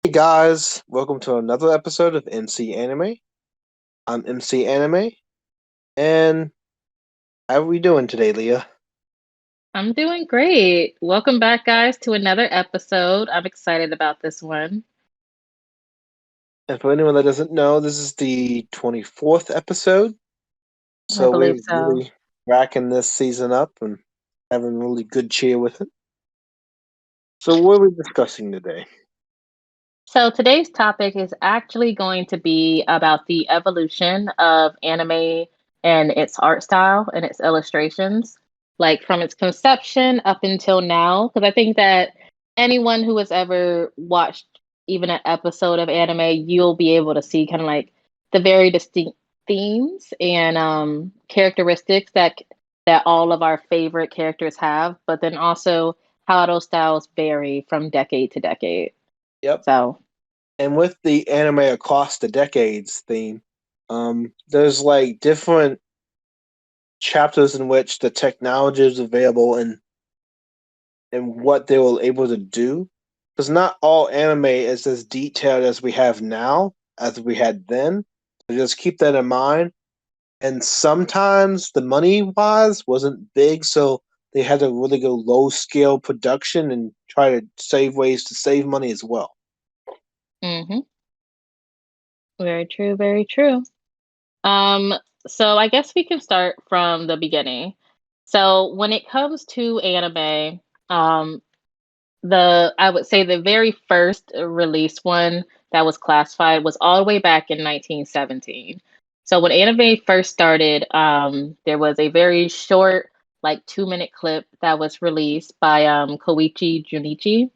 Hey guys, welcome to another episode of MC Anime. I'm MC Anime, and how are we doing today, Leah? I'm doing great. Welcome back, guys, to another episode. I'm excited about this one. And for anyone that doesn't know, this is the 24th episode, I so believe we're so. really racking this season up and having really good cheer with it. So what are we discussing today? So, today's topic is actually going to be about the evolution of anime and its art style and its illustrations, like from its conception up until now. Because I think that anyone who has ever watched even an episode of anime, you'll be able to see kind of like the very distinct themes and characteristics that all of our favorite characters have, but then also how those styles vary from decade to decade. Yep. So, And with the anime across the decades theme, there's like different chapters in which the technology is available and what they were able to do. Because not all anime is as detailed as we have now, as we had then. So just keep that in mind. And sometimes the money wise wasn't big, so they had to really go low scale production and try to save ways to save money as well. hmm very true, very true. Um, so I guess we can start from the beginning. So when it comes to anime, um, the I would say the very first released one that was classified was all the way back in 1917. So when anime first started, there was a very short, like 2 minute clip that was released by Koichi Junichi.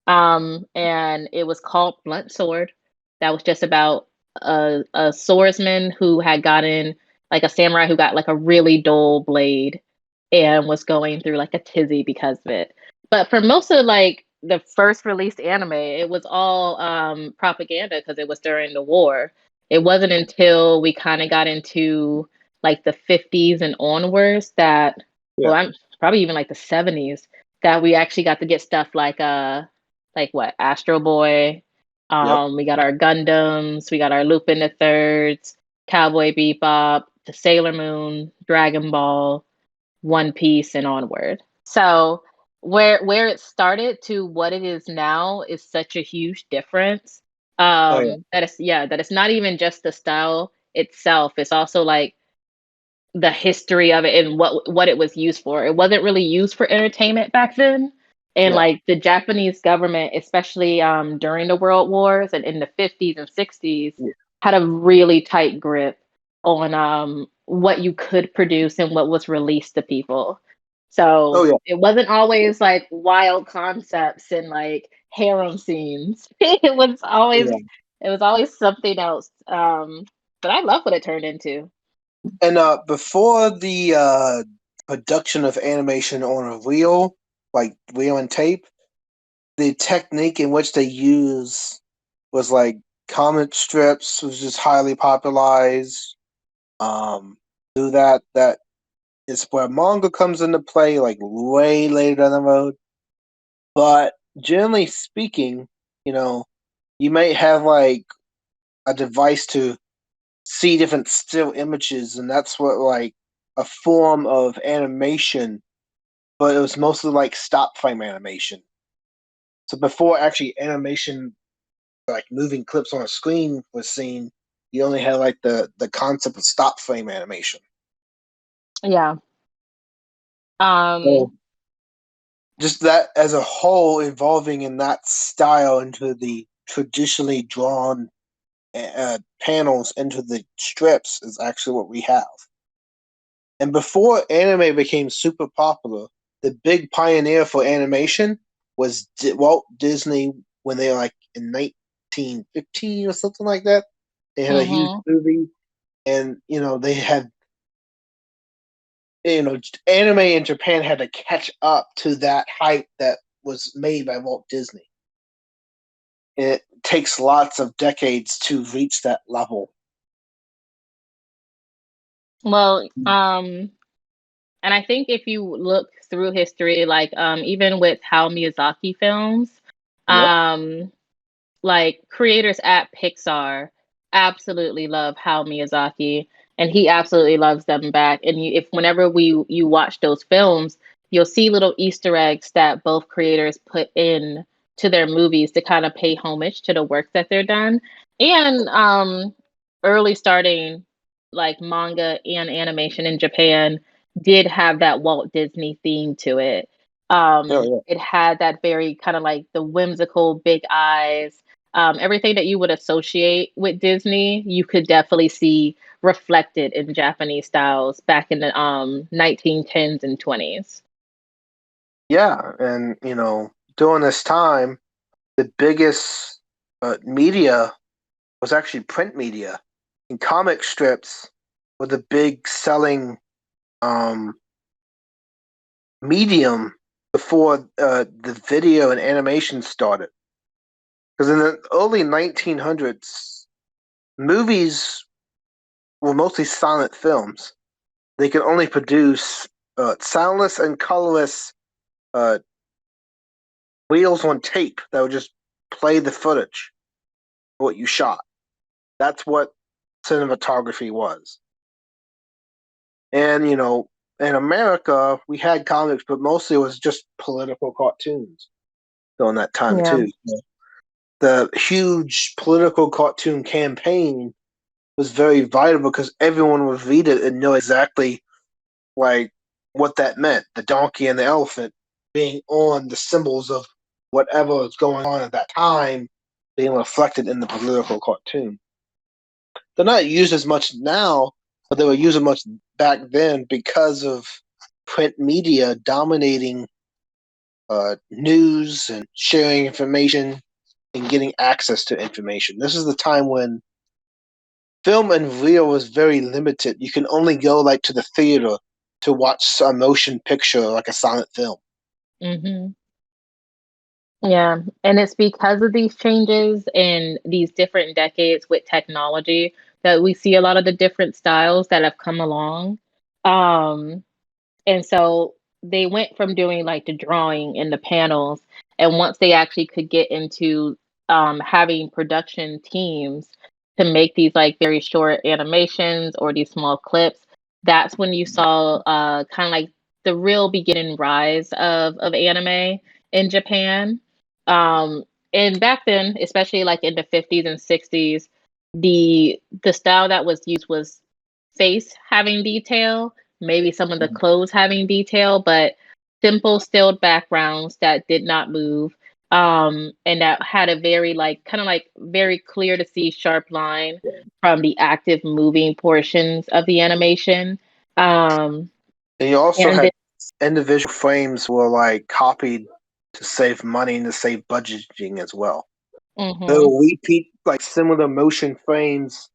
And it was called Blunt Sword. That was just about a swordsman who had gotten like a samurai who got like a really dull blade and was going through like a tizzy because of it. But for most of like the first released anime, it was all propaganda because it was during the war. It wasn't until we kind of got into like the 50s and onwards that, Yeah. well, I'm probably even like the 70s that we actually got to get stuff like what Astro Boy. Yep. We got our Gundams, we got our Lupin the Thirds, Cowboy Bebop, the Sailor Moon, Dragon Ball, One Piece, and onward. So where it started to what it is now is such a huge difference. Oh yeah. That it's not even just the style itself. It's also like the history of it and what it was used for. It wasn't really used for entertainment back then. And Yeah. like the Japanese government, especially during the World Wars and in the 50s and 60s, Yeah. had a really tight grip on what you could produce and what was released to people. Oh So yeah. it wasn't always like wild concepts and like harem scenes. It was always something else. But I love what it turned into. And before the production of animation on a reel, like reel and tape, the technique in which they use was like comic strips was just highly popularized. Do that is where manga comes into play, like way later down the road. But generally speaking, you know, you might have like a device to see different still images, and that's what like a form of animation, but it was mostly like stop frame animation. So before actually animation, like moving clips on a screen was seen, you only had like the concept of stop frame animation. Yeah. So Um, just that as a whole evolving in that style into the traditionally drawn panels into the strips is actually what we have. And before anime became super popular, the big pioneer for animation was Walt Disney when they were like in 1915 or something like that. They had a huge mhm. movie, and they had you know anime in Japan had to catch up to that hype that was made by Walt Disney. It takes lots of decades to reach that level. Well, and I think if you look through history, like even with how Miyazaki films, Yep. um, like creators at Pixar absolutely love Hayao Miyazaki, and he absolutely loves them back. And if whenever you watch those films, you'll see little Easter eggs that both creators put in to their movies to kind of pay homage to the work that they're done. And early starting like manga and animation in Japan did have that Walt Disney theme to it. Oh yeah. It had that very kind of like the whimsical big eyes, everything that you would associate with Disney, you could definitely see reflected in Japanese styles back in the 1910s and 20s. Yeah, and during this time, the biggest media was actually print media, and comic strips were the big selling um, medium before the video and animation started. Because in the early 1900s, movies were mostly silent films. They could only produce soundless and colorless uh, reels on tape that would just play the footage of what you shot. That's what cinematography was. And in America, we had comics, but mostly it was just political cartoons during that time Yeah. too. The huge political cartoon campaign was very vital because everyone would read it and know exactly like what that meant. The donkey and the elephant being on the symbols of whatever was going on at that time being reflected in the political cartoon. They're not used as much now, but they were used much back then because of print media dominating news and sharing information and getting access to information. This is the time when film and reel was very limited. You can only go like to the theater to watch a motion picture like a silent film. Hmm. Yeah, and it's because of these changes in these different decades with technology that we see a lot of the different styles that have come along. Um, And so they went from doing like the drawing and the panels, and once they actually could get into having production teams to make these like very short animations or these small clips, that's when you saw kind of like the real beginning rise of anime in Japan. And back then, especially like in the 50s and 60s, the style that was used was face having detail, maybe some of the clothes having detail, but simple stilled backgrounds that did not move. And that had a very like kind of like very clear to see sharp line from the active moving portions of the animation. Um, And you also and had individual frames were like copied to save money and to save budgeting as well. then, They'll repeat like similar motion frames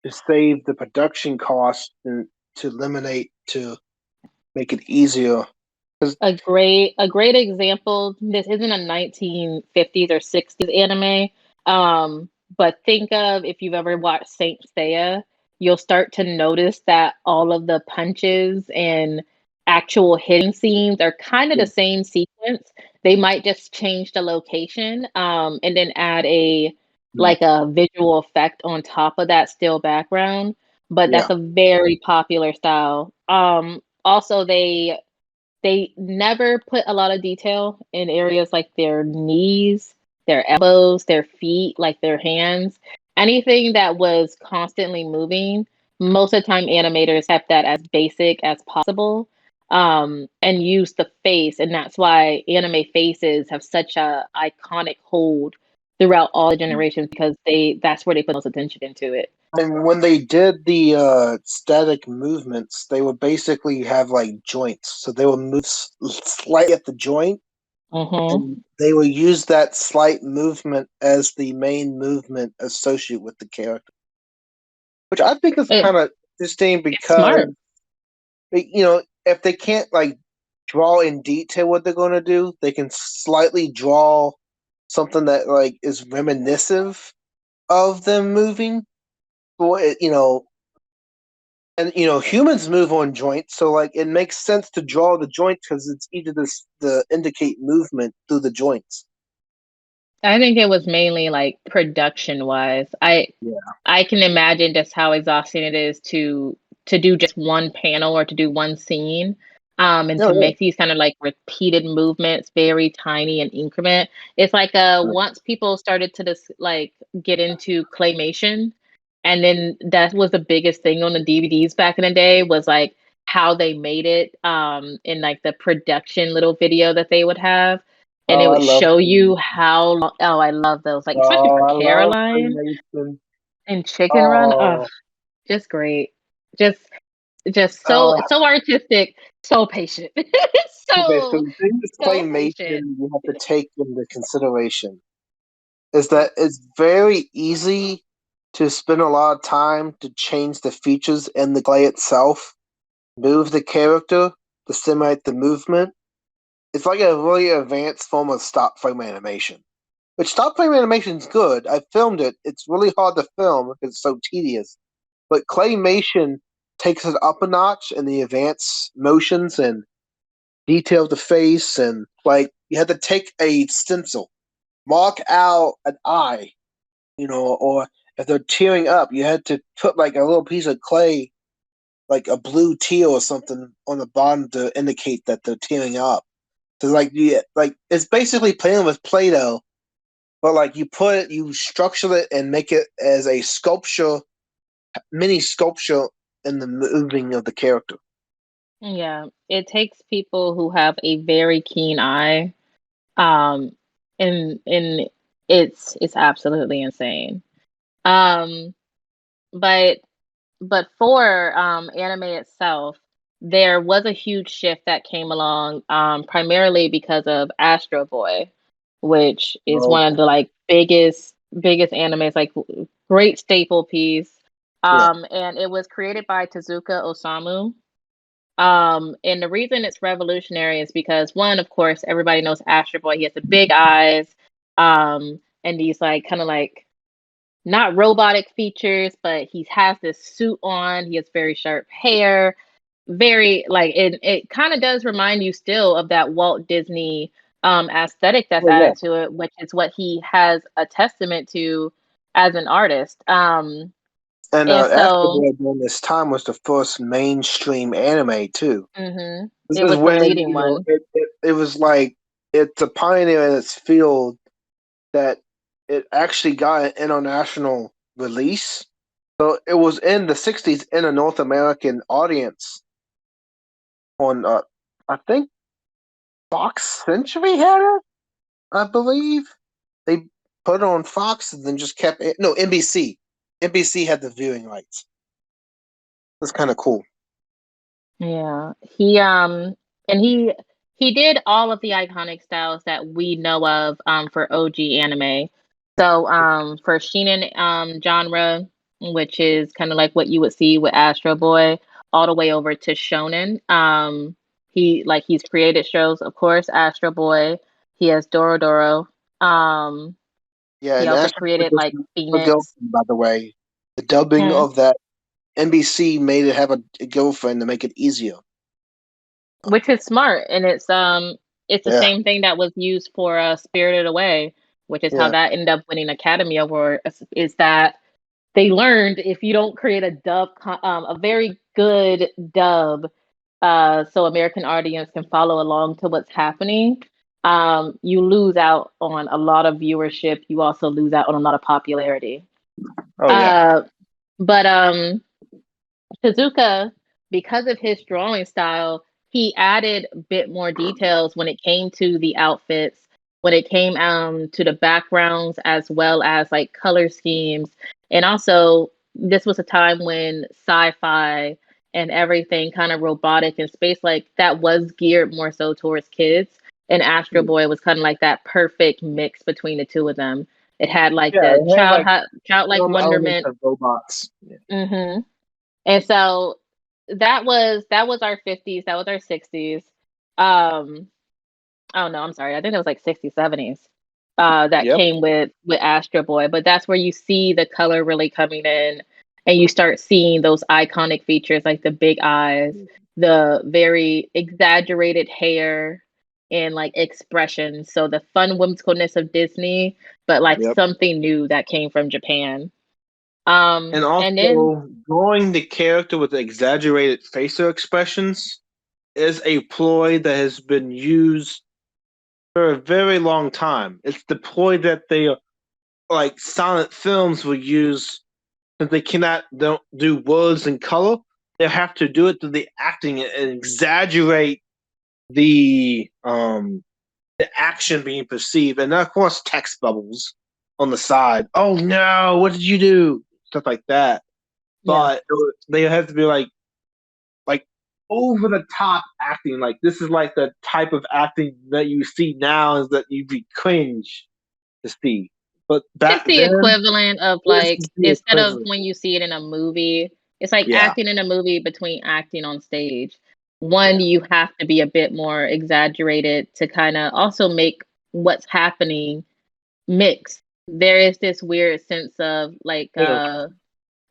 to save the production cost and to eliminate to make it easier. Because a great example, this isn't a 1950s or 60s anime, but think of if you've ever watched Saint Seiya, you'll start to notice that all of the punches and actual hitting scenes are kind of the same sequence. They might just change the location, and then add a like a visual effect on top of that still background, but yeah, that's a very popular style. Also they never put a lot of detail in areas like their knees, their elbows, their feet, like their hands. Anything that was constantly moving, most of the time animators kept that as basic as possible, and use the face. And that's why anime faces have such a iconic hold throughout all the generations because that's where they put most attention into it. and when they did the static movements, they would basically have like joints, so they would move slightly at the joint, Mm-hmm. and they will use that slight movement as the main movement associated with the character, which I think is It, kind of interesting it's smart. because if they can't like draw in detail what they're going to do, they can slightly draw something that like is reminiscent of them moving. Well, and humans move on joints, so like it makes sense to draw the joints because it's easy to indicate movement through the joints. I think it was mainly like production wise. Yeah. I can imagine just how exhausting it is to do just one panel or to do one scene. And to Oh make these kind of like repeated movements very tiny in increment. It's like yeah. once people started to just like get into claymation, and then that was the biggest thing on the DVDs back in the day was like how they made it in like the production little video that they would have, and it Oh, I would love show you claymation. how long. Oh, I love those, like especially Oh, for I love Caroline claymation. and Chicken Run. Oh, Oh, just great. Just just uh, so artistic, so patient. okay. So so the thing with so claymation patient. you have to take into consideration is that it's very easy to spend a lot of time to change the features in the clay itself, move the character to simulate the movement. It's like a really advanced form of stop frame animation. Which stop frame animation is good. I filmed it. It's really hard to film because it's so tedious. But claymation takes it up a notch in the advanced motions and detail of the face, and like you had to take a stencil, mark out an eye, or if they're tearing up, you had to put like a little piece of clay, like a blue teal or something, on the bottom to indicate that they're tearing up. So like it's basically playing with Play-Doh, but like you structure it and make it as a sculpture, mini sculpture in the moving of the character. Yeah, it takes people who have a very keen eye, um, and it's absolutely insane. Um, but But for anime itself, there was a huge shift that came along, primarily because of Astro Boy, which is Oh one of the like biggest animes, like great staple piece. yeah. And it was created by Tezuka Osamu. And the reason it's revolutionary is because one, of course, everybody knows Astro Boy. He has the big eyes, and these like kind of like not robotic features, but he has this suit on. He has very sharp hair, very like it kind of does remind you still of that Walt Disney aesthetic that's Oh yeah. added to it, which is what he has a testament to as an artist. And And Astro so Boy during this time was the first mainstream anime too. This it is was the when leading one. it was like it's a pioneer in its field that it actually got an international release. So it was in the '60s in a North American audience on I think Fox Century had it, I believe. They put it on Fox and then just kept it. No, NBC. NBC had the viewing rights. That's kind of cool. Yeah. He did all of the iconic styles that we know of for OG anime. So for Shinen genre, which is kind of like what you would see with Astro Boy, all the way over to Shonen. He's created shows, of course, Astro Boy. He has Dorodoro. Um Yeah, he and also Astro Boy created does like have a Phoenix. girlfriend, by the way. The dubbing Hmm. of that NBC made it have a girlfriend to make it easier. Which is smart, and it's the Yeah, same thing that was used for Spirited Away, which is how yeah. that ended up winning Academy Award. Is that they learned if you don't create a very good dub, so American audience can follow along to what's happening, you lose out on a lot of viewership. You also lose out on a lot of popularity. Oh yeah. Uh, but Tezuka, because of his drawing style, he added a bit more details when it came to the outfits, when it came to the backgrounds, as well as like color schemes. And also, this was a time when sci-fi and everything kind of robotic and space like that was geared more so towards kids. And Astro Boy was kind of like that perfect mix between the two of them. It had like Yeah, the it had like childlike some elements wonderment. of robots. Yeah. Hmm. And so that was our 50s, that was our 60s. Um oh no, I'm sorry. I think it was like 60s, 70s. That Yep. came with Astro Boy, but that's where you see the color really coming in, and you start seeing those iconic features like the big eyes, the very exaggerated hair. and like expressions. So the fun whimsicalness of Disney, but like Yep. something new that came from Japan. And And then also, drawing the character with exaggerated facial expressions is a ploy that has been used for a very long time. It's the ploy that they like silent films will use since they don't do words and color. They have to do it through the acting and exaggerate the action being perceived, and then of course text bubbles on the side. Oh no, what did you do? Stuff like that. yeah. But they have to be like over the top acting. Like this is like the type of acting that you see now is that you'd be cringe to see. But It's back the then, equivalent of this like is the instead of equivalent. when you see it in a movie, it's like Yeah, acting in a movie between acting on stage. yeah, One, you have to be a bit more exaggerated to kind of also make what's happening mix. There is this weird sense of like yeah.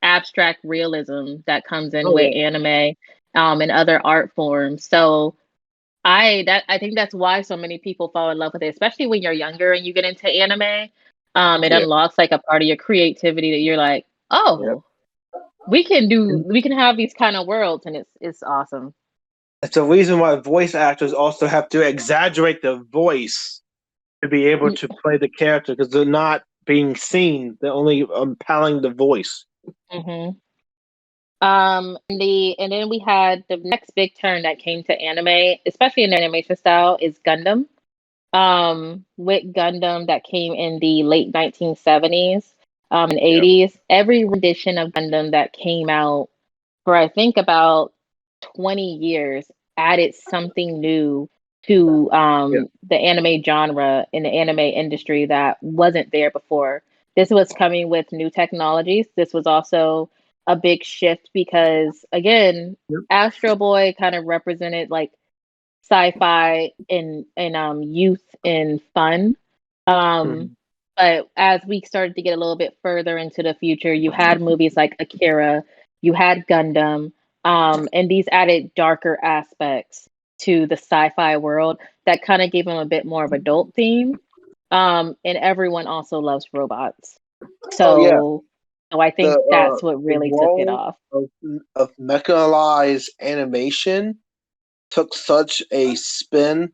abstract realism that comes in Oh with yeah, anime and other art forms. So I think that's why so many people fall in love with it, especially when you're younger and you get into anime. It yeah, unlocks like a part of your creativity that you're like, yeah. oh, we can have these kind of worlds, and it's awesome. It's a reason why voice actors also have to exaggerate their voice to be able to play the character because they're not being seen; they're only impaling the voice. Mm-hmm. And then we had the next big turn that came to anime, especially in the animation style, is Gundam. With Gundam that came in the late 1970s and Yeah, 80s. Every rendition of Gundam that came out for I think about 20 years added something new to yeah, the anime genre in the anime industry that wasn't there before. This was coming with new technologies. This was also a big shift because, again, yeah. Astro Boy kind of represented like sci-fi and youth and fun. Um, Mhm. but as we started to get a little bit further into the future, you had movies like Akira, you had Gundam, and these added darker aspects to the sci-fi world that kind of gave them a bit more of adult theme. And everyone also loves robots. Oh yeah, So I the think that's what really took it role off. of mechanized animation took such a spin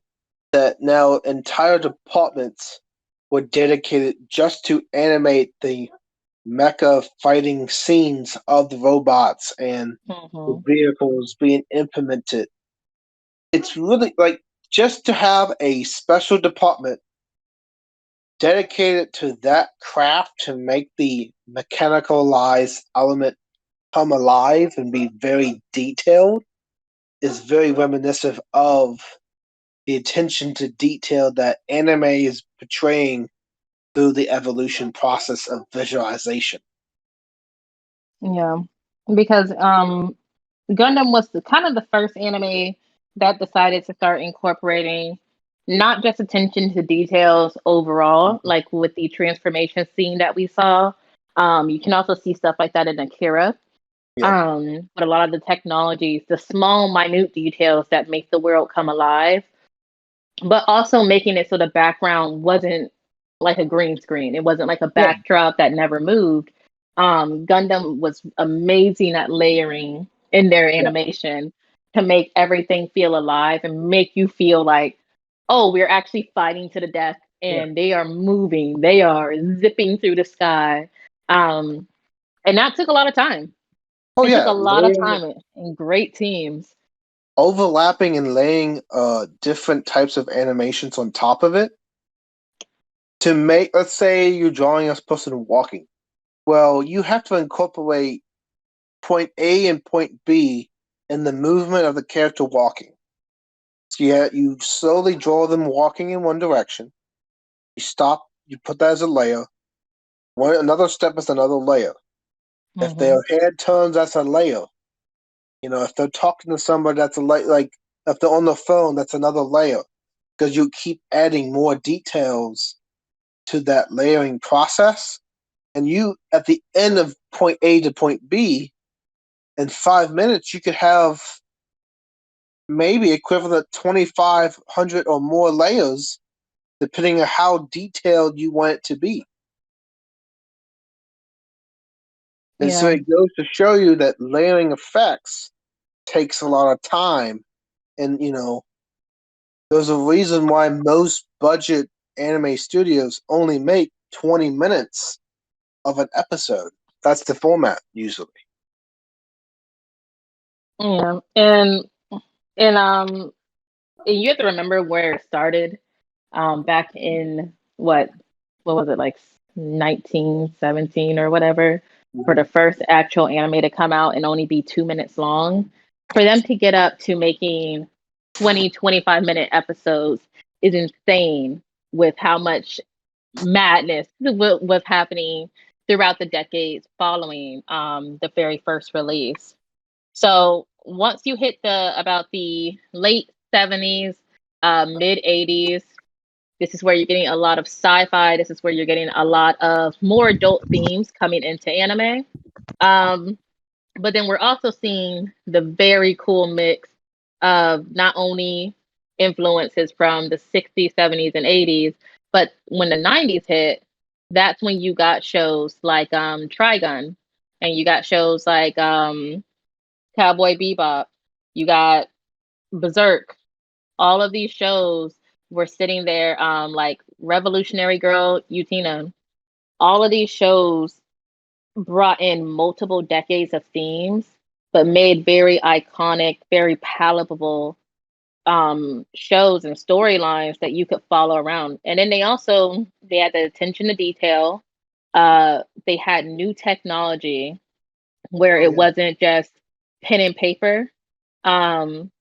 that now entire departments were dedicated just to animate the mecha fighting scenes of the robots and the Hmm. vehicles being implemented. It's really like just to have a special department dedicated to that craft to make the mechanicalized element come alive and be very detailed is very reminiscent of the attention to detail that anime is portraying through the evolution process of visualization. Yeah, because Gundam was kind of the first anime that decided to start incorporating not just attention to details overall, like with the transformation scene that we saw. You can also see stuff like that in Akira. Yep. But a lot of the technologies, the small, minute details that make the world come alive, but also making it so the background wasn't like a green screen. It wasn't like a Yeah. backdrop that never moved. Gundam was amazing at layering in their Yeah. animation to make everything feel alive and make you feel like, oh, we're actually fighting to the death Yeah. and they are moving, they are zipping through the sky. Um, and that took a lot of time. Oh It took a yeah. lot of Laying, time and great teams. overlapping and laying different types of animations on top of it to make, let's say you're drawing a person walking. Well, you have to incorporate point A and point B in the movement of the character walking. So you slowly draw them walking in one direction. You stop, you put that as a layer. Another step is another layer. If Hmm. their head turns, that's a layer. If they're talking to somebody, that's a layer. Like if they're on the phone, that's another layer. Because you keep adding more details to that layering process. And you, at the end of point A to point B, in 5 minutes, you could have maybe equivalent 2,500 or more layers, depending on how detailed you want it to be. And so Yeah. it goes to show you that layering effects takes a lot of time. And, there's a reason why most budget anime studios only make 20 minutes of an episode. That's the format, usually. Yeah. And you have to remember where it started. Back in what was it, like 1917 or whatever, for Mm-hmm. the first actual anime to come out and only be 2 minutes long. For them to get up to making 25-minute episodes is insane, with how much madness was happening throughout the decades following the very first release. So once you hit about the late 70s, mid 80s, this is where you're getting a lot of sci-fi. This is where you're getting a lot of more adult themes coming into anime. Um, but then we're also seeing the very cool mix of not only influences from the 60s, 70s, and 80s, but when the 90s hit, that's when you got shows like Trigun, and you got shows like Cowboy Bebop, you got Berserk. All of these shows were sitting there, like Revolutionary Girl, Utena. All of these shows brought in multiple decades of themes, but made very iconic, very palatable shows and storylines that you could follow around. And then they had the attention to detail. They had new technology where Oh it yeah. wasn't just pen and paper. Um,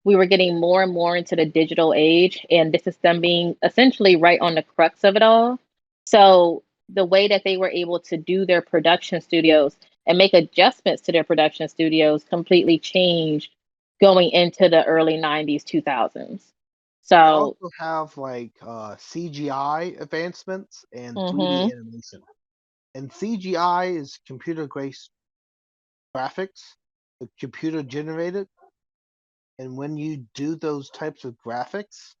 we were getting more and more into the digital age, and this is them being essentially right on the crux of it all. So the way that they were able to do their production studios and make adjustments to their production studios completely changed going into the early 90s, 2000s. They So, also have like CGI advancements and 3D mhm, animation. And CGI is computer based graphics, computer generated. And when you do those types of graphics,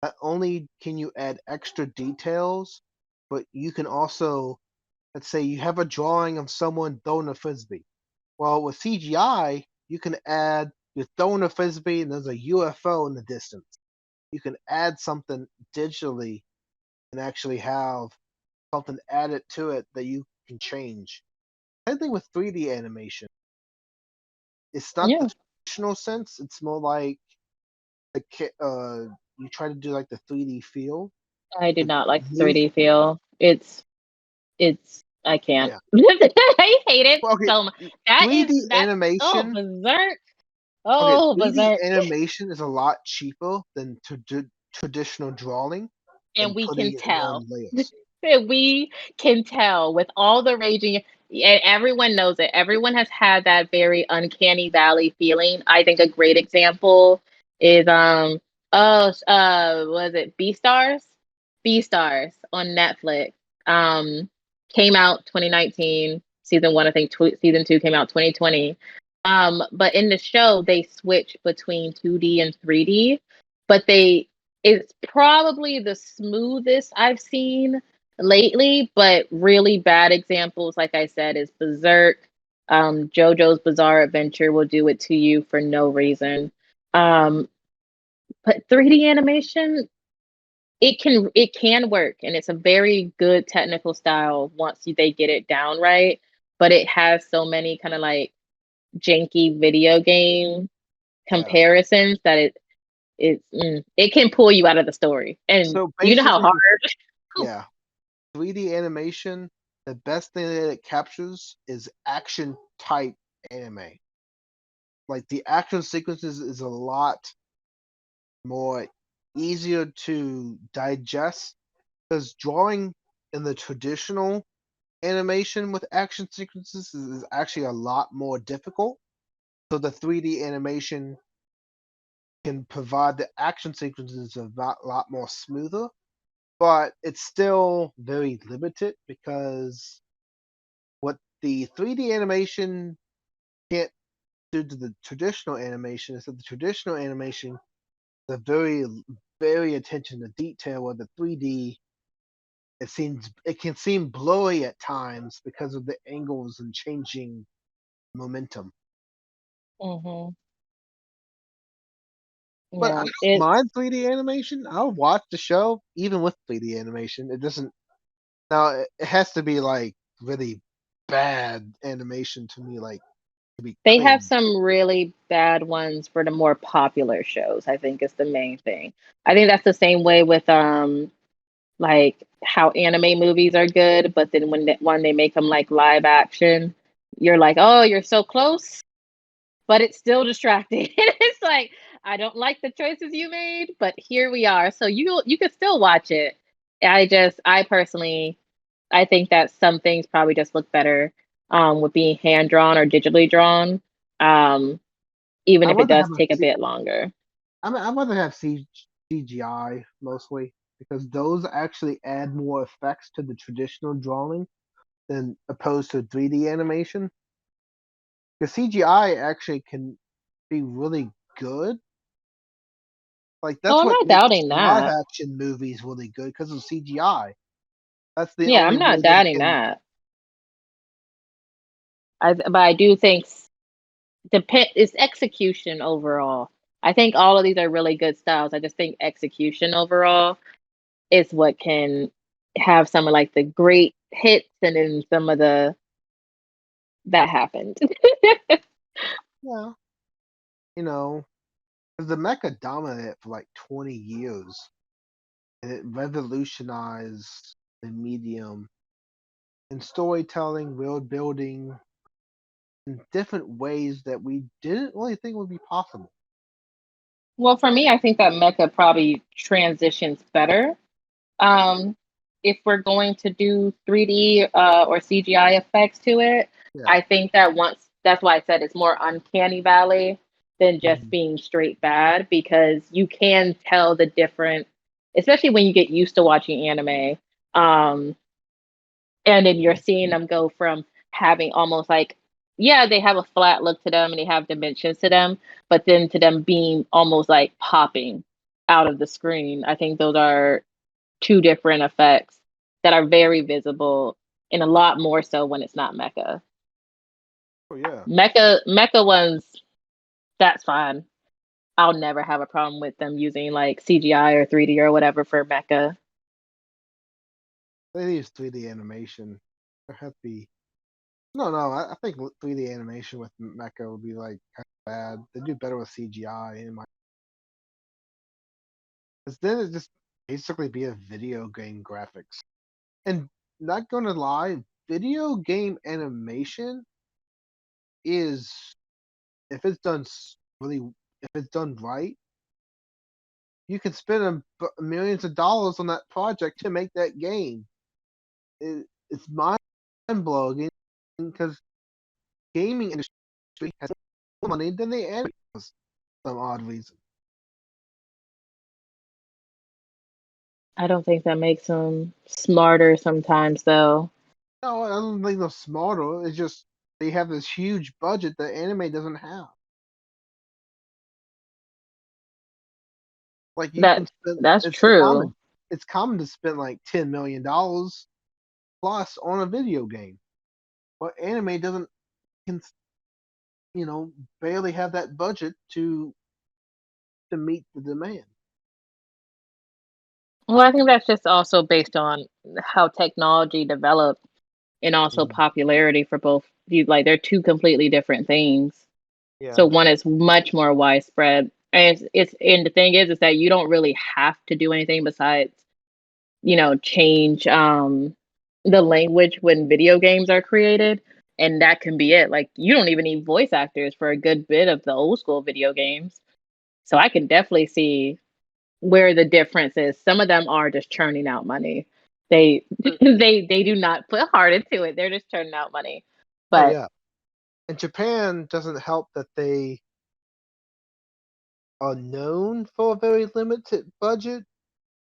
not only can you add extra details, but you can also, let's say you have a drawing of someone throwing a frisbee. Well, with CGI, you can add, you're throwing a frisbee and there's a UFO in the distance. You can add something digitally and actually have something added to it that you can change. Same thing with 3D animation. It's not the yeah, traditional sense. It's more like you try to do like the 3D feel. I do The not like the move, 3D feel. It's I can't. yeah. I hate it Well, okay, so much. That is 3D that's oh animation. berserk. Okay, Oh 3D berserk. animation is a lot cheaper than traditional drawing And and we can putting it tell. on layers. We can tell with all the raging, and everyone knows it. Everyone has had that very uncanny valley feeling. I think a great example is was it Beastars? Beastars on Netflix. Um Came out 2019, season 1, I think season 2 came out 2020. But in the show they switch between 2D and 3D, but it's probably the smoothest I've seen lately, but really bad examples, like I said, is Berserk. JoJo's Bizarre Adventure will do it to you for no reason. Um, but 3D animation, it can work, and it's a very good technical style once they get it down right. But it has so many kind of like janky video game Yeah. comparisons that it can pull you out of the story, and So you know how basically, hard. yeah, 3D animation, the best thing that it captures is action type anime. Like the action sequences is a lot more easier to digest because drawing in the traditional animation with action sequences is actually a lot more difficult. So the 3D animation can provide the action sequences a lot more smoother, but it's still very limited because what the 3D animation can't due to the traditional animation is that the traditional animation, the very attention to detail of the 3D, it can seem blurry at times because of the angles and changing momentum. Hmm. But I Yeah, don't it's mind 3D animation. I'll watch the show even with 3D animation. It doesn't now it has to be like really bad animation to me, like to be they have cringe. some really bad ones for the more popular shows, I think is the main thing. I think that's the same way with like how anime movies are good, but then when they make them like live action, you're like, "Oh, you're so close." But it's still distracting. It's like, I don't like the choices you made, but here we are. So you can still watch it. I personally I think that some things probably just look better with being hand drawn or digitally drawn. Um, even I'd if it rather does have a take a bit longer. I'd rather have CGI mostly because those actually add more effects to the traditional drawing than opposed to 3D animation. Because CGI actually can be really good. Like Oh, that's I'm what not makes doubting live that. action movies really good because of CGI. That's the Yeah, only I'm way not they doubting can. that. But I do think depend it's execution overall. I think all of these are really good styles. I just think execution overall is what can have some of like the great hits and then some of the that happened. Yeah, you know, 'cause the mecha dominated for like 20 years and it revolutionized the medium in storytelling, world building, in different ways that we didn't really think would be possible. Well, for me, I think that mecha probably transitions better. Um, if we're going to do 3D or CGI effects to it, Yeah. I think that once that's why I said it's more uncanny valley than just Mhm. being straight bad because you can tell the different, especially when you get used to watching anime. Um, and then you're seeing them go from having almost like, yeah, they have a flat look to them and they have dimensions to them, but then to them being almost like popping out of the screen. I think those are two different effects that are very visible and a lot more so when it's not mecha. Oh yeah. Mecha ones, that's fine. I'll never have a problem with them using like CGI or 3D or whatever for mecha. They use 3D animation. There have to be. No, no. I think 3D animation with mecha would be like kind of bad. They do better with CGI in my. Because then it just basically be a video game graphics. And not gonna lie, video game animation is if it's done really if it's done right, you can spend millions of dollars on that project to make that game. It's mind blowing because gaming industry has more money than the anime does for some odd reason. I don't think that makes them smarter sometimes though. No, I don't think they're smarter. It's just they have this huge budget that anime doesn't have. Like you can That spend that's true. it's common to spend like $10 million plus on a video game. But anime doesn't can you know barely have that budget to meet the demand. Well, I think that's just also based on how technology developed and also Mhm. popularity for both these. Like they're two completely different things. So Yeah. one is much more widespread, and it's and the thing is that you don't really have to do anything besides change the language when video games are created, and that can be it. Like you don't even need voice actors for a good bit of the old school video games. So I can definitely see where the difference is. Some of them are just churning out money. They Mm. they do not put heart into it. They're just churning out money. Oh But yeah. And Japan doesn't help that they are known for a very limited budget.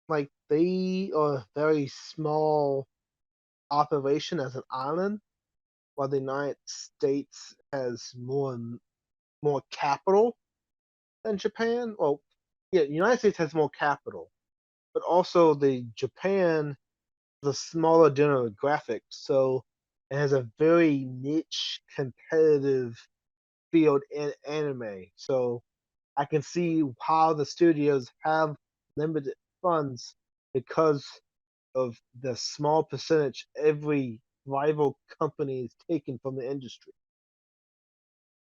Like they are a very small operation as an island, while the United States has more. more capital than Japan. Well, yeah, the United States has more capital, but also the Japan has a smaller demographic, so it has a very niche competitive field in anime. So I can see how the studios have limited funds because of the small percentage every rival company is taking from the industry.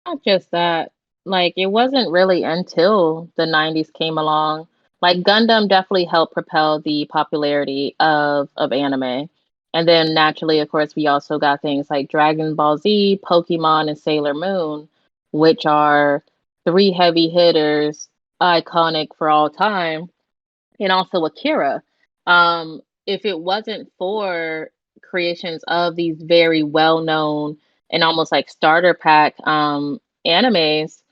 Not just that, like it wasn't really until the 90s came along. Like Gundam definitely helped propel the popularity of anime. And then naturally, of course, we also got things like Dragon Ball Z, Pokemon, and Sailor Moon, which are three heavy hitters, iconic for all time, and also Akira. If it wasn't for creations of these very well known and almost like starter pack animes,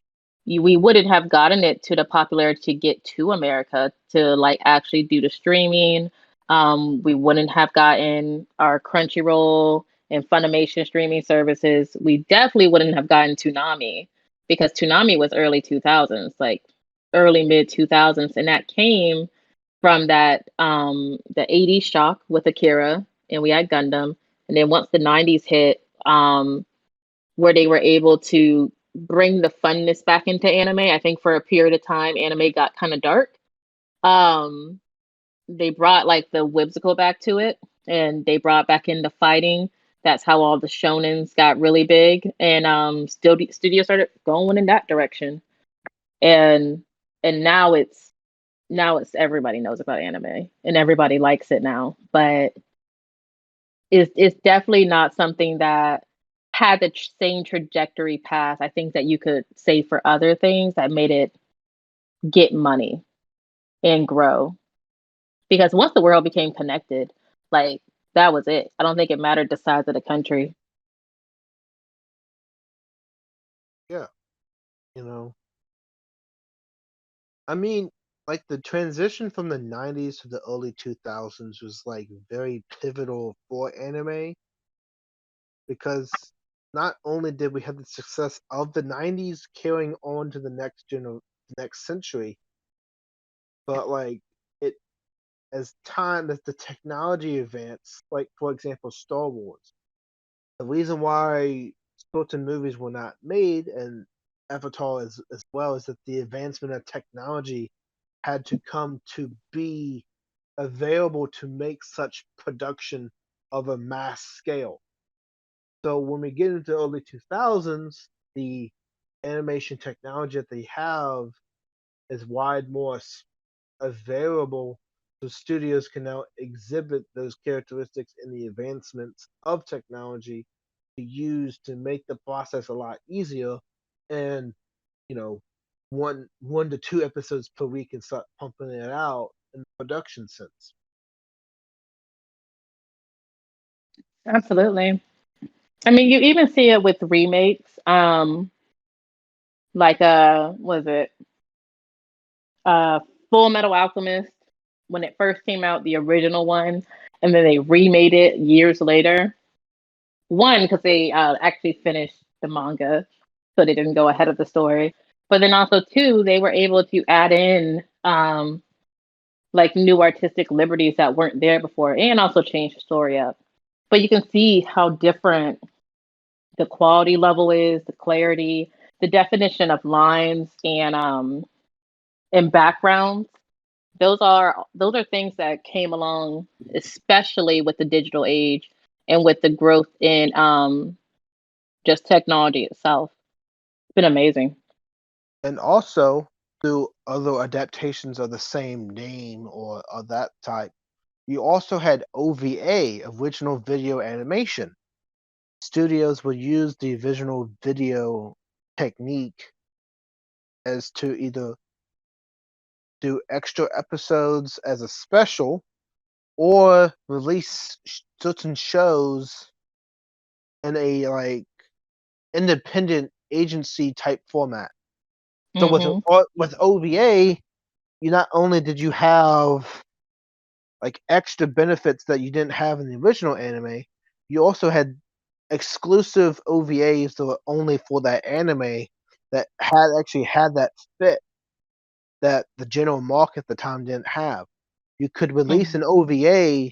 we wouldn't have gotten it to the popularity to get to America to like actually do the streaming. We wouldn't have gotten our Crunchyroll and Funimation streaming services. We definitely wouldn't have gotten Toonami because Toonami was early 2000s, like early mid 2000s, and that came from that the 80s shock with Akira, and we had Gundam, and then once the 90s hit, where they were able to bring the funness back into anime. I think for a period of time anime got kind of dark. um they brought like the whimsical back to it, and they brought back in the fighting. That's how all the shonens got really big, and still studio started going in that direction. and and now it's everybody knows about anime and everybody likes it now, but it's definitely not something that had the same trajectory path I think that you could say for other things that made it get money and grow. Because once the world became connected, like that was it. I don't think it mattered the size of the country. Yeah, you know, I mean, like the transition from the 90s to the early 2000s was like very pivotal for anime because not only did we have the success of the 90s carrying on to the next century, but like it as the technology advanced, like for example Star Wars. The reason why certain movies were not made and Avatar as well is that the advancement of technology had to come to be available to make such production of a mass scale. So when we get into the early 2000s, the animation technology that they have is wide more available, so studios can now exhibit those characteristics in the advancements of technology to use to make the process a lot easier, and you know, one to two episodes per week and start pumping it out in the production sense. Absolutely. I mean, you even see it with remakes. Like was it uh Full Metal Alchemist when it first came out, the original one, and then they remade it years later. One, because they actually finished the manga, so they didn't go ahead of the story. But then also two, they were able to add in like new artistic liberties that weren't there before, and also change the story up. But you can see how different the quality level is, the clarity, the definition of lines and backgrounds. Those are things that came along, especially with the digital age and with the growth in just technology itself. It's been amazing. And also through other adaptations of the same name or of that type, you also had OVA, original video animation. Studios would use the original video technique as to either do extra episodes as a special or release certain shows in a like independent agency type format. So Hmm. with OVA, you not only did you have like extra benefits that you didn't have in the original anime, you also had exclusive OVAs that were only for that anime that actually had that fit that the general market at the time didn't have. You could release an OVA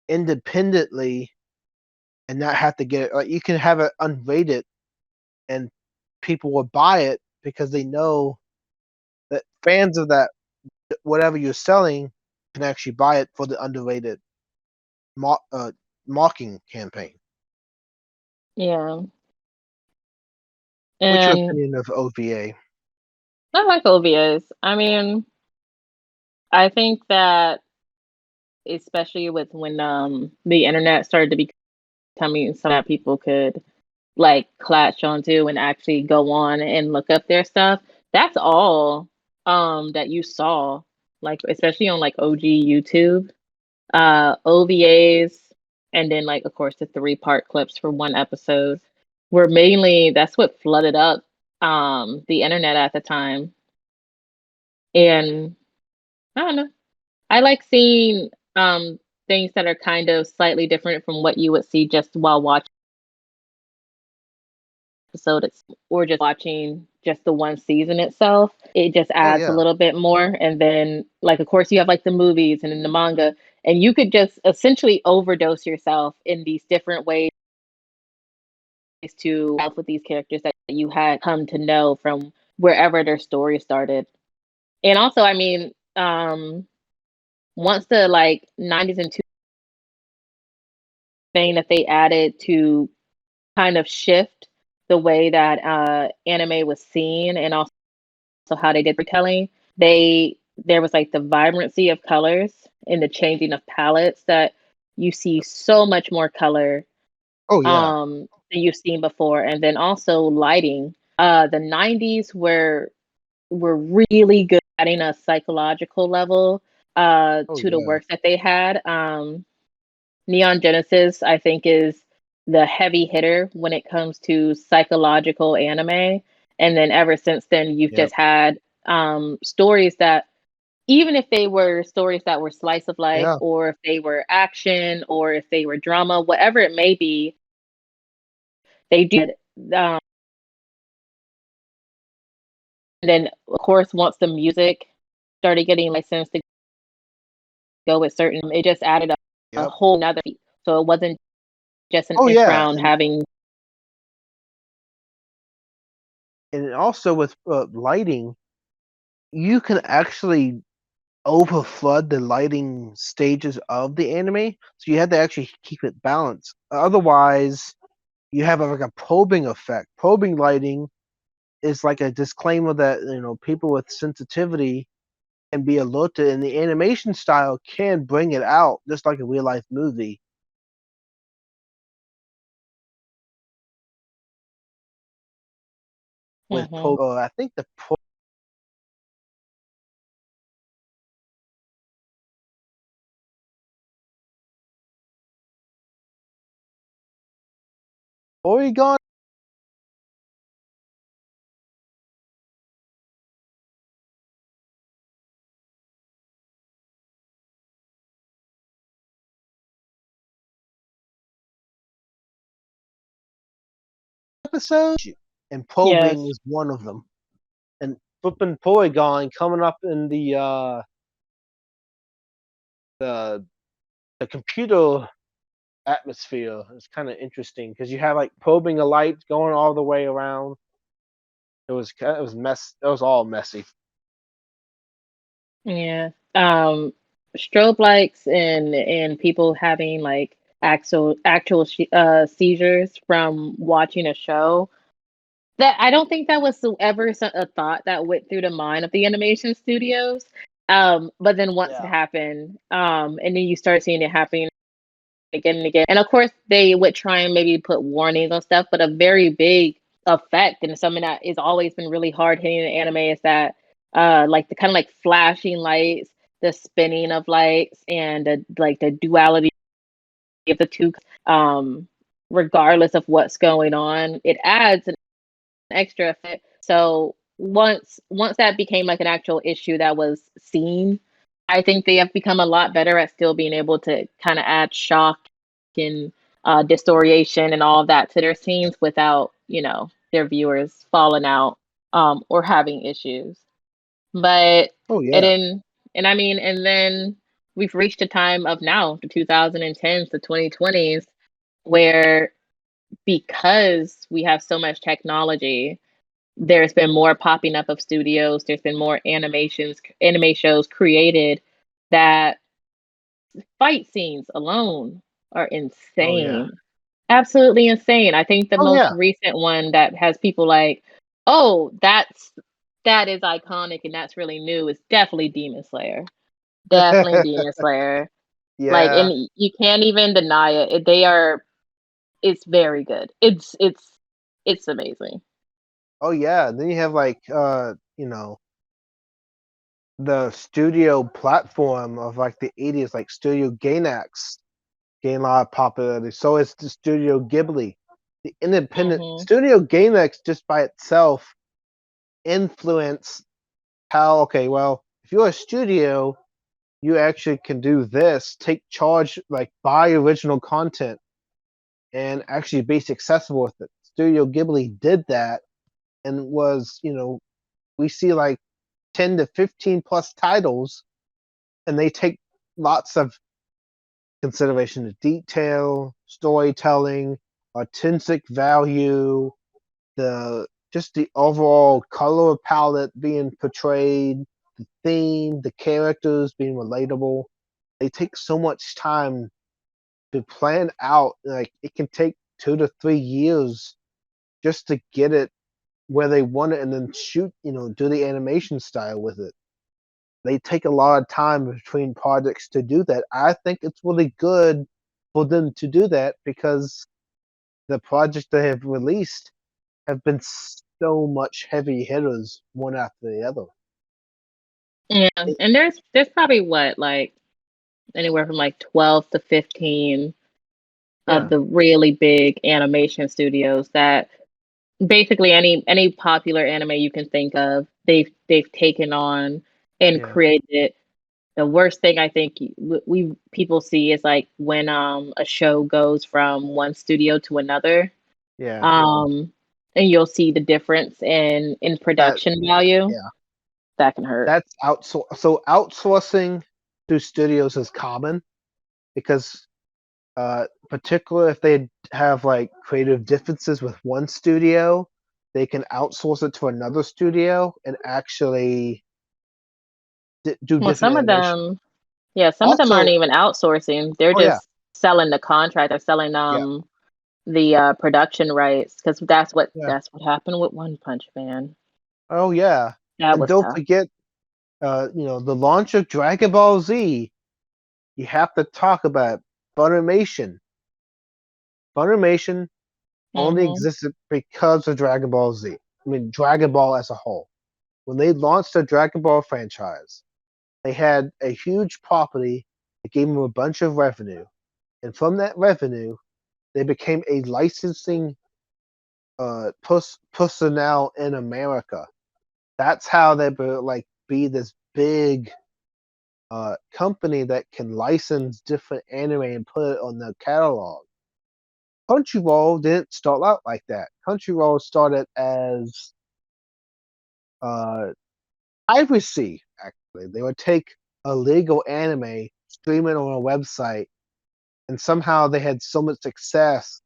independently and not have to get it. Like you can have it unrated, and people will buy it because they know that fans of that whatever you're selling can actually buy it for the underrated marking campaign. Yeah. What's your And opinion of OVA? I like OVAs. I mean, I think that especially with when the internet started to becoming something that people could like clutch onto and actually go on and look up their stuff. That's all that you saw, like especially on like OG YouTube, OVAs, and then like of course the 3-part clips for one episode were mainly that's what flooded up the internet at the time. And I don't know. I like seeing things that are kind of slightly different from what you would see just while watching episode or just watching just the one season itself. It just Oh adds a yeah, little bit more. And then like of course you have like the movies and then the manga, and you could just essentially overdose yourself in these different ways to help with these characters that you had come to know from wherever their story started. And also, I mean, once the like 90s and 2000s thing that they added to kind of shift the way that anime was seen and also how they did retelling, there was like the vibrancy of colors and the changing of palettes that you see so much more color oh yeah, than you've seen before. And then also lighting. The 90s were really good at adding a psychological level oh to the yeah, works that they had. Neon Genesis, I think, is the heavy hitter when it comes to psychological anime. And then ever since then, you've yep, just had stories that, even if they were stories that were slice of life, yeah, or if they were action, or if they were drama, whatever it may be, they do. Um, and then, of course, once the music started getting licensed to go with certain, it just added a yep. whole nother. So it wasn't just an Oh yeah, background having. and also with lighting, you can actually overflood the lighting stages of the anime, so you have to actually keep it balanced. Otherwise, you have like a probing effect. Probing lighting is like a disclaimer that people with sensitivity can be alerted, and the animation style can bring it out, just like a real life movie. With Mhm. I think the Porygon episode, and probing Yes. is one of them. And flipping Porygon coming up in the the computer atmosphere is kind of interesting because you have like probing a light going all the way around. It was all messy. Yeah. Strobe lights and people having like actual seizures from watching a show. That I don't think that was ever a thought that went through the mind of the animation studios. But then once it Yeah. happened, and then you start seeing it happening again and again. And of course, they would try and maybe put warnings on stuff, but a very big effect and something that has always been really hard hitting in anime is that, like the kind of like flashing lights, the spinning of lights, and the duality of the two. Um, Regardless of what's going on, it adds an extra effect. So once that became like an actual issue that was seen, I think they have become a lot better at still being able to kind of add shock and disorientation and all of that to their scenes without their viewers falling out or having issues. But Oh and yeah. then and then we've reached a time of now, the 2010s, the 2020s, where because we have so much technology, there's been more popping up of studios, there's been more anime shows created that fight scenes alone are Oh yeah. insane. Absolutely insane. I think the Oh most yeah. recent one that has people like, "Oh, that is iconic and that's really new," is definitely Demon Slayer. Definitely Demon Slayer. Like, Yeah. and you can't even deny it. They are it's very good. It's amazing. Oh yeah. Then you have like the studio platform of like the 80s, like Studio Gainax gained a lot of popularity. So it's the Studio Ghibli. The independent Mhm. Studio Gainax just by itself influenced how, okay, well, if you're a studio, you actually can do this, take charge, like buy original content and actually be successful with it. Studio Ghibli did that and was, we see like 10 to 15 plus titles, and they take lots of consideration to detail, storytelling, artistic value, the overall color palette being portrayed, the theme, the characters being relatable. They take so much time to plan out. Like it can take 2 to 3 years just to get it where they want it, and then shoot. Do the animation style with it. They take a lot of time between projects to do that. I think it's really good for them to do that because the projects they have released have been so much heavy hitters one after the other. Yeah, It, and there's probably what, like anywhere from like 12 to 15 of yeah, the really big animation studios that basically any popular anime you can think of, they've taken on and yeah, created it. The worst thing I think we people see is like when a show goes from one studio to another, yeah. um and you'll see the difference in That production value. yeah, That can hurt. that's So outsourcing to studios is common because, particularly if they have like creative differences with one studio, they can outsource it to another studio and actually do Well, different some of animation. them, yeah, some of them aren't Also, even outsourcing. They're oh yeah, just selling the contract or selling yeah, the production rights, because yeah. that's what happened with One Punch Man. Oh yeah, That and was don't tough. forget, the launch of Dragon Ball Z. You have to talk about Funimation. Funimation only Hmm. existed because of Dragon Ball Z. I mean, Dragon Ball as a whole. When they launched the Dragon Ball franchise, they had a huge property that gave them a bunch of revenue, and from that revenue, they became a licensing personnel in America. That's how they be this big company that can license different anime and put it on their catalog. Crunchyroll didn't start out like that. Crunchyroll started as uh, piracy. Actually, they would take illegal anime, stream it on a website, and somehow they had so much success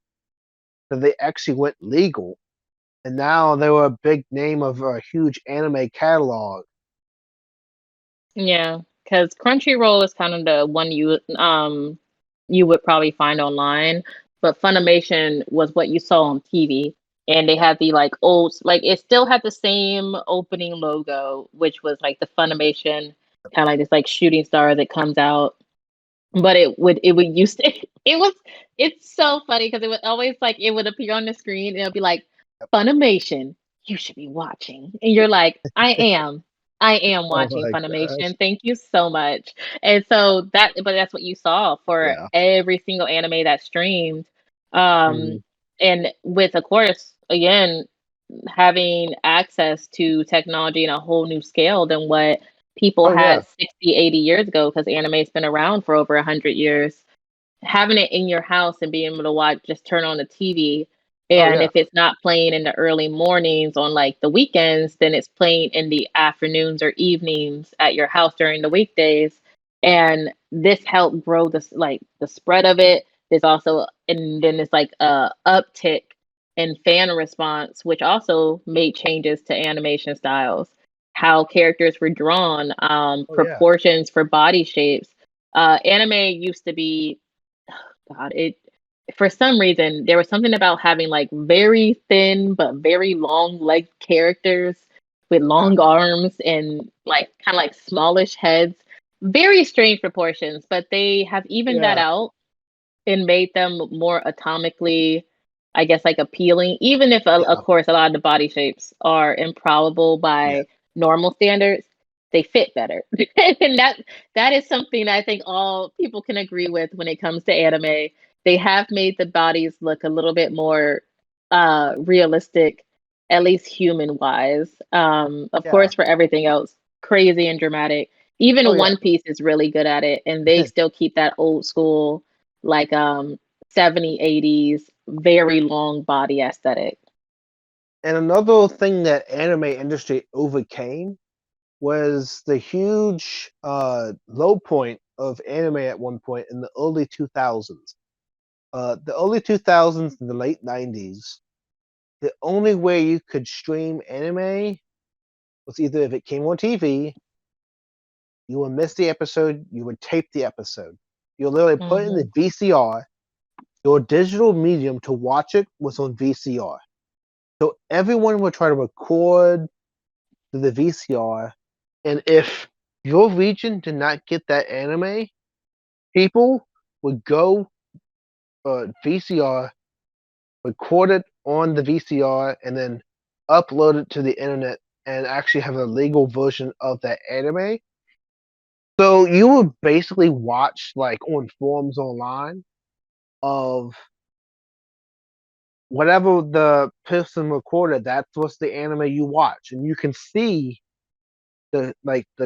that they actually went legal. And now they were a big name of a huge anime catalog. Yeah, because Crunchyroll is kind of the one you would probably find online, but Funimation was what you saw on TV, and they had the like old, like it still had the same opening logo, which was like the Funimation kind of like this like shooting star that comes out. But it would use it was it's so funny because it would always like it would appear on the screen and it'll be like Funimation, you should be watching. And you're like, I am Oh watching my gosh! Funimation. Thank you so much. And so that's what you saw for Yeah. every single anime that streamed. Um Mhm. and with, of course, again, having access to technology in a whole new scale than what people Oh yeah. had 60, 80 years ago, because anime's been around for over 100 years. Having it in your house and being able to watch, just turn on the TV Oh And yeah. if it's not playing in the early mornings on like the weekends, then it's playing in the afternoons or evenings at your house during the weekdays. And this helped grow the spread of it. There's also and then it's like a uptick in fan response, which also made changes to animation styles, how characters were drawn, Oh yeah. proportions for body shapes. Anime used to be, God, it for some reason there was something about having like very thin but very long legged characters with Yeah. long arms and like kind of like smallish heads. Very strange proportions, but they have evened that Yeah. out and made them more atomically, I guess, like appealing, even if, of Yeah. course, a lot of the body shapes are improbable Yeah. by normal standards, they fit better. And that is something I think all people can agree with when it comes to anime. They have made the bodies look a little bit more realistic, at least human wise. Of Yeah. course, for everything else, crazy and dramatic. Oh Even yeah. One Piece is really good at it, and they still keep that old school like 70s, 80s, very long body aesthetic. And another thing that anime industry overcame was the huge low point of anime at one point in the early 2000s. The early 2000s and the late 90s, the only way you could stream anime was either if it came on TV, you would miss the episode, you would tape the episode. You literally put in Hmm. the VCR, your digital medium to watch it was on VCR. So everyone would try to record to the VCR, and if your region did not get that anime, people would go VCR, record it on the VCR, and then upload it to the internet and actually have a legal version of that anime. So you would basically watch like on forums online of whatever the person recorded. That's what's the anime you watch, and you can see the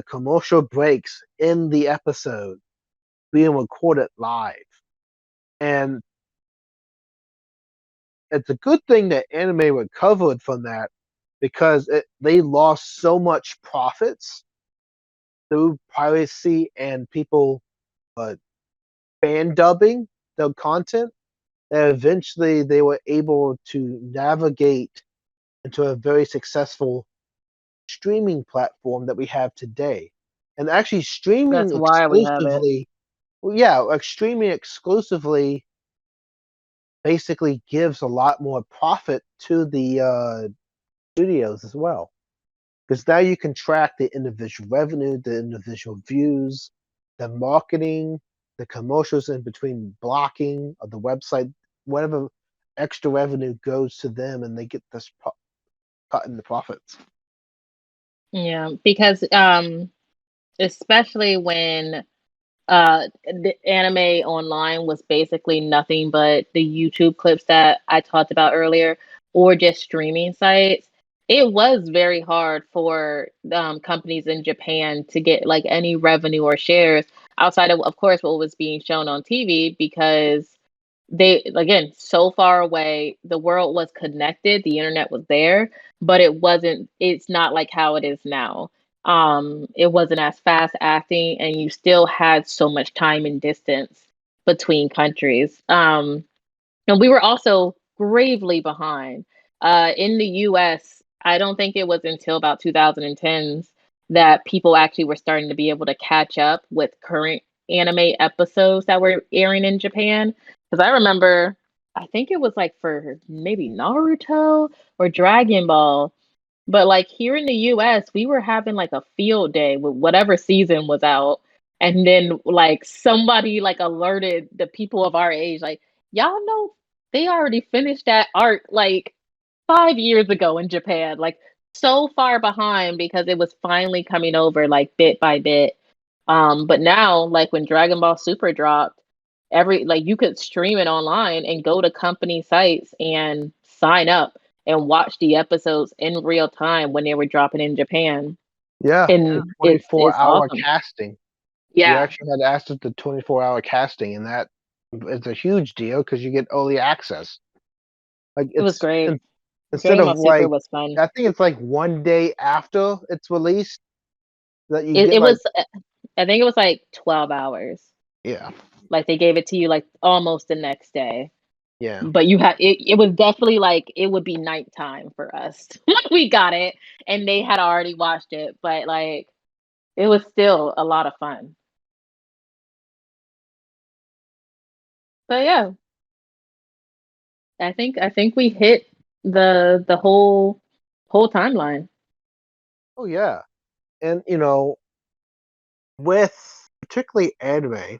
commercial breaks in the episode being recorded live. And it's a good thing that anime recovered from that because they lost so much profits through piracy and people uh, fan dubbing the content that eventually they were able to navigate into a very successful streaming platform that we have today. And actually That's why we have it. well, yeah, like streaming exclusively basically gives a lot more profit to the studios as well. Because now you can track the individual revenue, the individual views, the marketing, the commercials in between blocking of the website, whatever extra revenue goes to them, and they get this cut in the profits. Yeah, because especially when the anime online was basically nothing but the YouTube clips that I talked about earlier, or just streaming sites. It was very hard for companies in Japan to get like any revenue or shares outside of course, what was being shown on TV because they again so far away. The world was connected, the internet was there, but it's not like how it is now. It wasn't as fast acting and you still had so much time and distance between countries. And we were also gravely behind. In the US, I don't think it was until about 2010s that people actually were starting to be able to catch up with current anime episodes that were airing in Japan. Because I remember, I think it was like for maybe Naruto or Dragon Ball. But like here in the US, we were having like a field day with whatever season was out. And then like somebody like alerted the people of our age, like, y'all know they already finished that arc like 5 years ago in Japan. Like so far behind because it was finally coming over like bit by bit. But now, like when Dragon Ball Super dropped, every like you could stream it online and go to company sites and sign up and watch the episodes in real time when they were dropping in Japan. Yeah, And twenty four it's hour awesome. casting. You Yeah. actually had access to 24-hour casting, and that is a huge deal because you get early access. Like It was it's great. instead Dragon of Ball Super like was fun. I think it's like one day after it's released that you It get like was, I think it was like 12 hours. yeah, Like they gave it to you like almost the next day. yeah. But you had it was definitely like it would be nighttime for us when we got it and they had already watched it, but like it was still a lot of fun. So yeah, I think we hit the whole timeline. Oh yeah. And with particularly anime,